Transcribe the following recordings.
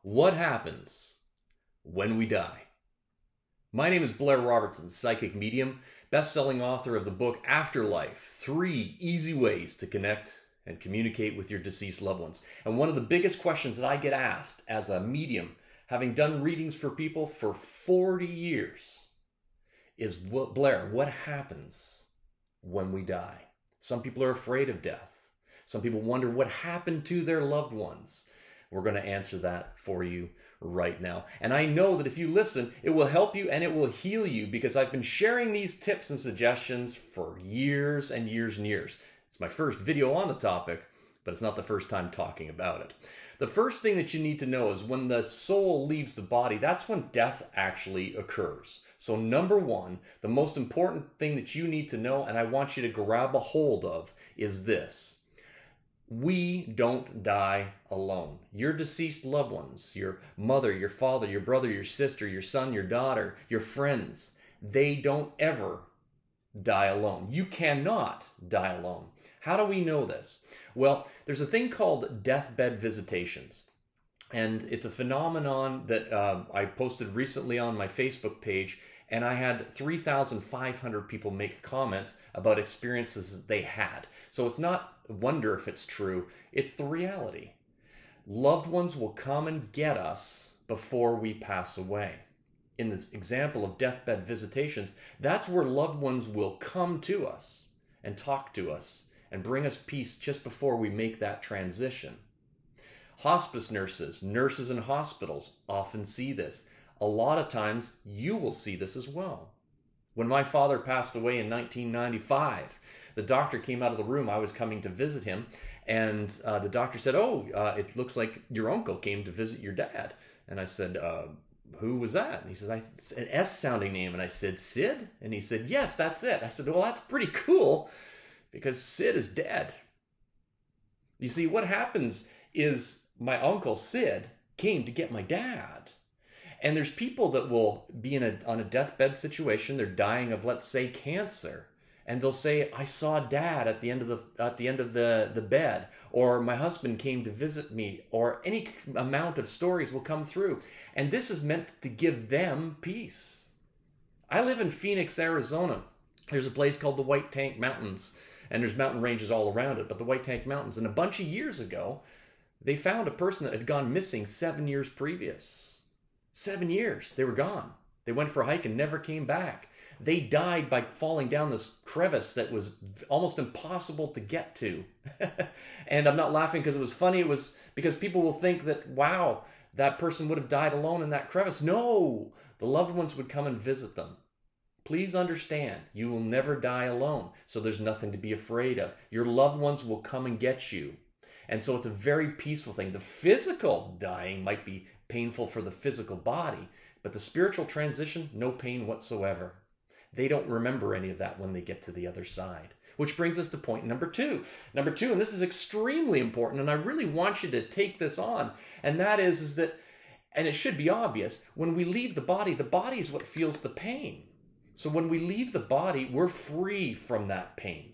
What happens when we die? My name is Blair Robertson, psychic medium, best-selling author of the book Afterlife, 3 Easy Ways to Connect and Communicate with Your Deceased Loved Ones. And one of the biggest questions that I get asked as a medium, having done readings for people for 40 years, is, Blair, what happens when we die? Some people are afraid of death. Some people wonder what happened to their loved ones. We're going to answer that for you right now. And I know that if you listen, it will help you and it will heal you, because I've been sharing these tips and suggestions for years and years and years. It's my first video on the topic, but it's not the first time talking about it. The first thing that you need to know is when the soul leaves the body, that's when death actually occurs. So number one, the most important thing that you need to know, and I want you to grab a hold of, is this. We don't die alone. Your deceased loved ones, your mother, your father, your brother, your sister, your son, your daughter, your friends, they don't ever die alone. You cannot die alone. How do we know this? Well, there's a thing called deathbed visitations. And it's a phenomenon that I posted recently on my Facebook page, and I had 3,500 people make comments about experiences that they had. So it's not a wonder if it's true, it's the reality. Loved ones will come and get us before we pass away. In this example of deathbed visitations, that's where loved ones will come to us and talk to us and bring us peace just before we make that transition. Hospice nurses, nurses in hospitals often see this. A lot of times you will see this as well. When my father passed away in 1995, the doctor came out of the room. I was coming to visit him, and the doctor said, it looks like your uncle came to visit your dad. And I said, who was that? And he says, an S-sounding name. And I said, Sid? And he said, yes, that's it. I said, well, that's pretty cool, because Sid is dead. You see, what happens is my uncle Sid came to get my dad. And there's people that will be on a deathbed situation. They're dying of, let's say, cancer. And they'll say, I saw Dad at the end of the bed, or my husband came to visit me, or any amount of stories will come through. And this is meant to give them peace. I live in Phoenix, Arizona. There's a place called the White Tank Mountains, and there's mountain ranges all around it, but the White Tank Mountains. And a bunch of years ago, they found a person that had gone missing 7 years previous. 7 years, they were gone. They went for a hike and never came back. They died by falling down this crevice that was almost impossible to get to. And I'm not laughing because it was funny. It was because people will think that, wow, that person would have died alone in that crevice. No, the loved ones would come and visit them. Please understand, you will never die alone. So there's nothing to be afraid of. Your loved ones will come and get you. And so it's a very peaceful thing. The physical dying might be painful for the physical body, but the spiritual transition, no pain whatsoever. They don't remember any of that when they get to the other side. Which brings us to point number two. Number two, and this is extremely important, and I really want you to take this on, and that is that, and it should be obvious, when we leave the body is what feels the pain. So when we leave the body, we're free from that pain.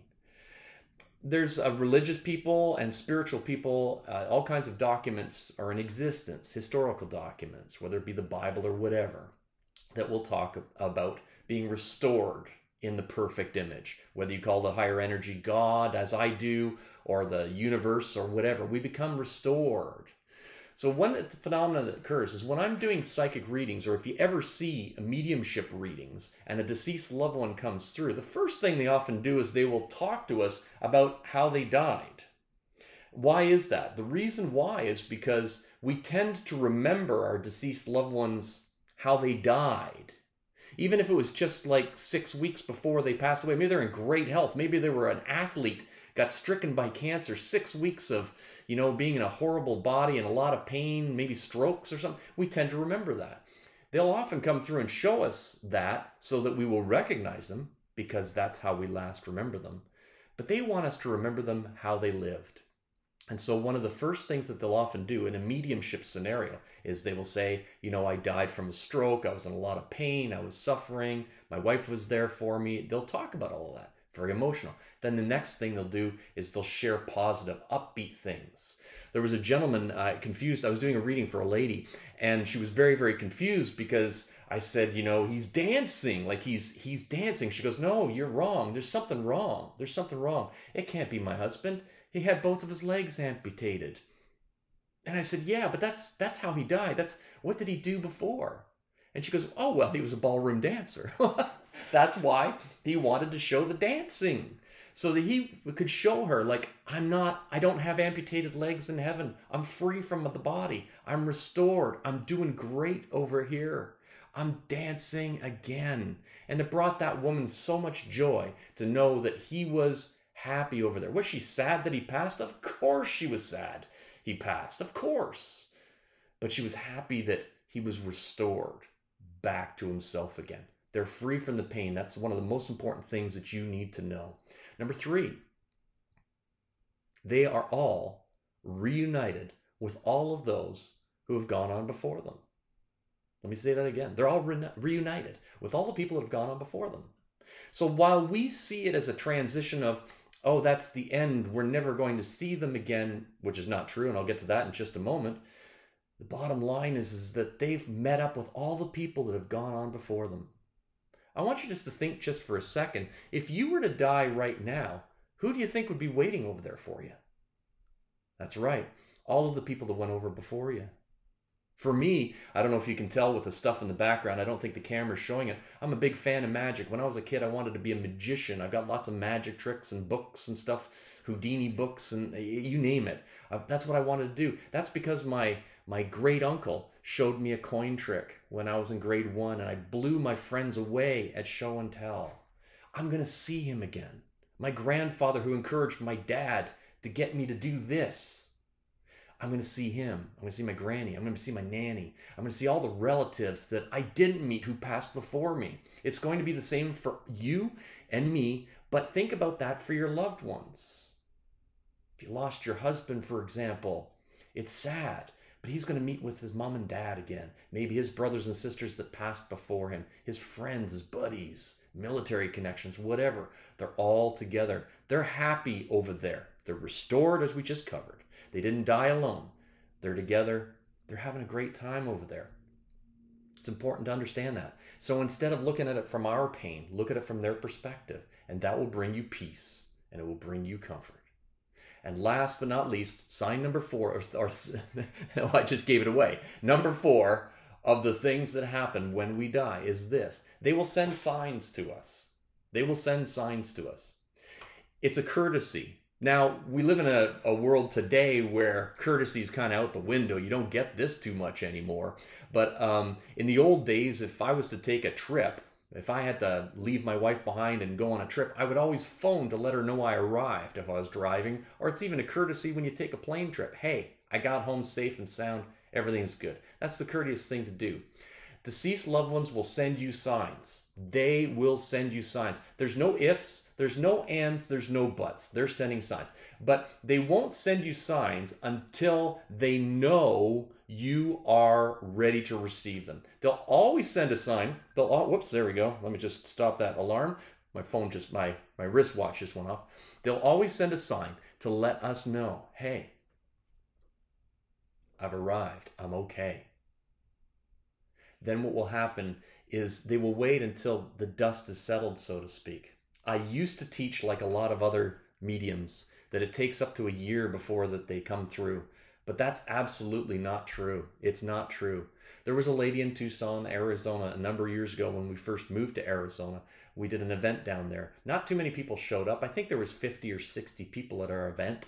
There's religious people and spiritual people, all kinds of documents are in existence, historical documents, whether it be the Bible or whatever, that will talk about being restored in the perfect image. Whether you call the higher energy God, as I do, or the universe or whatever, we become restored. So one phenomenon that occurs is when I'm doing psychic readings, or if you ever see a mediumship readings and a deceased loved one comes through, the first thing they often do is they will talk to us about how they died. Why is that? The reason why is because we tend to remember our deceased loved ones, how they died. Even if it was just like 6 weeks before they passed away, maybe they're in great health. Maybe they were an athlete, got stricken by cancer, 6 weeks of, being in a horrible body and a lot of pain, maybe strokes or something. We tend to remember that. They'll often come through and show us that so that we will recognize them, because that's how we last remember them. But they want us to remember them how they lived. And so one of the first things that they'll often do in a mediumship scenario is they will say, I died from a stroke, I was in a lot of pain, I was suffering, my wife was there for me. They'll talk about all of that. very emotional. Then the next thing they'll do is they'll share positive, upbeat things. There was a gentleman confused. I was doing a reading for a lady, and she was very, very confused because I said, you know, he's dancing, like he's dancing. She goes, no, you're wrong. There's something wrong. There's something wrong. It can't be my husband. He had both of his legs amputated. And I said, yeah, but that's how he died. What did he do before? And she goes, oh, well, he was a ballroom dancer. That's why he wanted to show the dancing. So that he could show her, like, I don't have amputated legs in heaven. I'm free from the body. I'm restored. I'm doing great over here. I'm dancing again. And it brought that woman so much joy to know that he was happy over there. Was she sad that he passed? Of course she was sad he passed. Of course. But she was happy that he was restored back to himself again. They're free from the pain. That's one of the most important things that you need to know. Number 3, they are all reunited with all of those who have gone on before them. Let me say that again. They're all reunited with all the people that have gone on before them. So while we see it as a transition of, oh, that's the end, we're never going to see them again, which is not true, and I'll get to that in just a moment, the bottom line is that they've met up with all the people that have gone on before them. I want you just to think just for a second, if you were to die right now, who do you think would be waiting over there for you? That's right, all of the people that went over before you. For me, I don't know if you can tell with the stuff in the background, I don't think the camera's showing it. I'm a big fan of magic. When I was a kid, I wanted to be a magician. I've got lots of magic tricks and books and stuff, Houdini books and you name it. That's what I wanted to do. That's because my great uncle showed me a coin trick when I was in grade 1 and I blew my friends away at show and tell. I'm going to see him again. My grandfather who encouraged my dad to get me to do this. I'm going to see him. I'm going to see my granny. I'm going to see my nanny. I'm going to see all the relatives that I didn't meet who passed before me. It's going to be the same for you and me, but think about that for your loved ones. If you lost your husband, for example, it's sad, but he's going to meet with his mom and dad again. Maybe his brothers and sisters that passed before him, his friends, his buddies, military connections, whatever. They're all together. They're happy over there. They're restored, as we just covered. They didn't die alone. They're together. They're having a great time over there. It's important to understand that. So instead of looking at it from our pain, look at it from their perspective, and that will bring you peace, and it will bring you comfort. And last but not least, sign number 4, no, I just gave it away. Number 4 of the things that happen when we die is this. They will send signs to us. They will send signs to us. It's a courtesy. Now, we live in a world today where courtesy is kind of out the window. You don't get this too much anymore. But in the old days, if I was to take a trip, if I had to leave my wife behind and go on a trip, I would always phone to let her know I arrived if I was driving. Or it's even a courtesy when you take a plane trip. Hey, I got home safe and sound. Everything's good. That's the courteous thing to do. Deceased loved ones will send you signs. They will send you signs. There's no ifs, there's no ands, there's no buts. They're sending signs. But they won't send you signs until they know you are ready to receive them. They'll always send a sign. Whoops, there we go. Let me just stop that alarm. My phone my wristwatch just went off. They'll always send a sign to let us know, hey, I've arrived. I'm okay. Then what will happen is they will wait until the dust is settled, so to speak. I used to teach, like a lot of other mediums, that it takes up to a year before that they come through. But that's absolutely not true. It's not true. There was a lady in Tucson, Arizona, a number of years ago when we first moved to Arizona. We did an event down there. Not too many people showed up. I think there was 50 or 60 people at our event,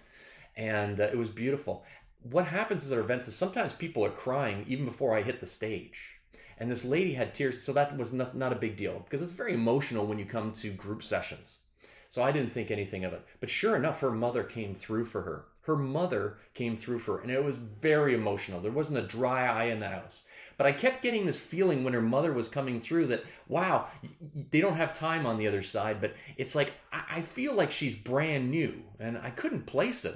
and it was beautiful. What happens at our events is sometimes people are crying even before I hit the stage. And this lady had tears, so that was not a big deal because it's very emotional when you come to group sessions. So I didn't think anything of it. But sure enough, her mother came through for her. Her mother came through for her, and it was very emotional. There wasn't a dry eye in the house. But I kept getting this feeling when her mother was coming through that, wow, they don't have time on the other side, but it's like, I feel like she's brand new. And I couldn't place it.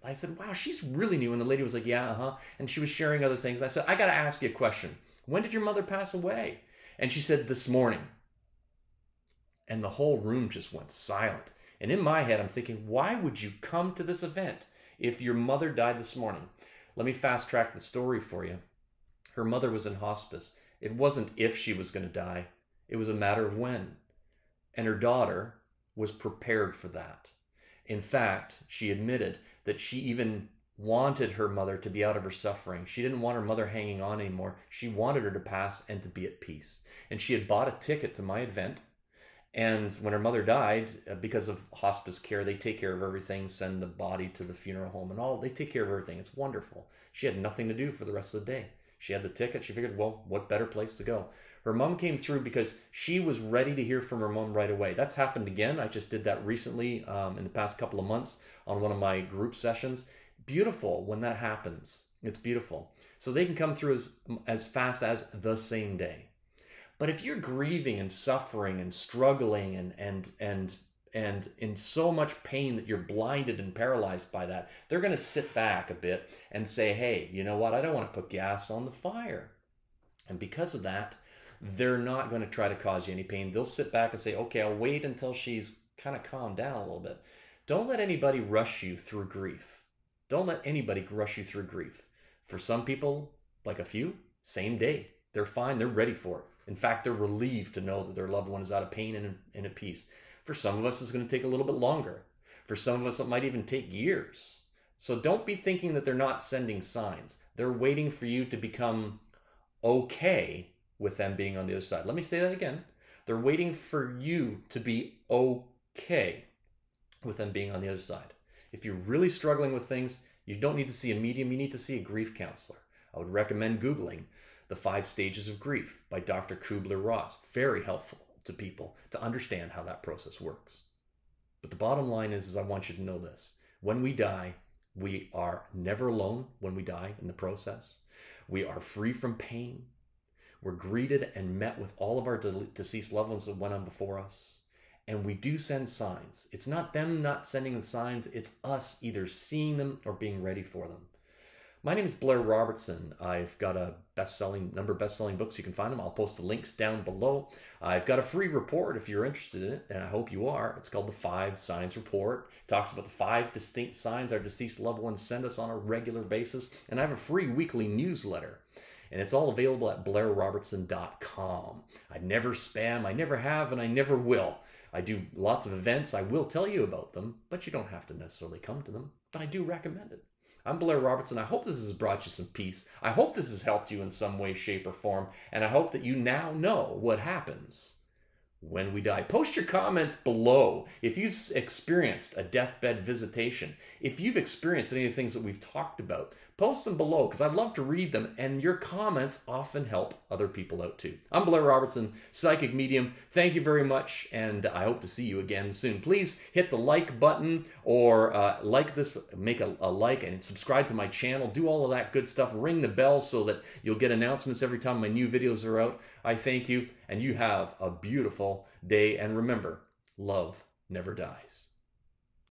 I said, wow, she's really new. And the lady was like, yeah, uh-huh. And she was sharing other things. I said, I got to ask you a question. When did your mother pass away? And she said, this morning. And the whole room just went silent. And in my head, I'm thinking, why would you come to this event if your mother died this morning? Let me fast track the story for you. Her mother was in hospice. It wasn't if she was going to die. It was a matter of when. And her daughter was prepared for that. In fact, she admitted that she even wanted her mother to be out of her suffering. She didn't want her mother hanging on anymore. She wanted her to pass and to be at peace. And she had bought a ticket to my event. And when her mother died, because of hospice care, they take care of everything, send the body to the funeral home and all. They take care of everything. It's wonderful. She had nothing to do for the rest of the day. She had the ticket. She figured, well, what better place to go? Her mom came through because she was ready to hear from her mom right away. That's happened again. I just did that recently in the past couple of months on one of my group sessions. Beautiful when that happens. It's beautiful. So they can come through as fast as the same day. But if you're grieving and suffering and struggling and in so much pain that you're blinded and paralyzed by that, they're going to sit back a bit and say, hey, you know what? I don't want to put gas on the fire. And because of that, they're not going to try to cause you any pain. They'll sit back and say, okay, I'll wait until she's kind of calmed down a little bit. Don't let anybody rush you through grief. Don't let anybody rush you through grief. For some people, like a few, same day. They're fine. They're ready for it. In fact, they're relieved to know that their loved one is out of pain and at peace. For some of us, it's going to take a little bit longer. For some of us, it might even take years. So don't be thinking that they're not sending signs. They're waiting for you to become okay with them being on the other side. Let me say that again. They're waiting for you to be okay with them being on the other side. If you're really struggling with things, you don't need to see a medium. You need to see a grief counselor. I would recommend Googling The 5 Stages of Grief by Dr. Kubler-Ross. Very helpful to people to understand how that process works. But the bottom line is I want you to know this. When we die, we are never alone when we die in the process. We are free from pain. We're greeted and met with all of our deceased loved ones that went on before us. And we do send signs. It's not them not sending the signs. It's us either seeing them or being ready for them. My name is Blair Robertson. I've got a number of best-selling books. You can find them. I'll post the links down below. I've got a free report if you're interested in it, and I hope you are. It's called the 5 Signs Report. It talks about the 5 distinct signs our deceased loved ones send us on a regular basis. And I have a free weekly newsletter. And it's all available at blairrobertson.com. I never spam, I never have, and I never will. I do lots of events. I will tell you about them, but you don't have to necessarily come to them. But I do recommend it. I'm Blair Robertson. I hope this has brought you some peace. I hope this has helped you in some way, shape, or form. And I hope that you now know what happens when we die. Post your comments below if you've experienced a deathbed visitation. If you've experienced any of the things that we've talked about, post them below because I'd love to read them, and your comments often help other people out too. I'm Blair Robertson, psychic medium. Thank you very much, and I hope to see you again soon. Please hit the like button or like this, make a like, and subscribe to my channel. Do all of that good stuff. Ring the bell so that you'll get announcements every time my new videos are out. I thank you, and you have a beautiful day. And remember, love never dies.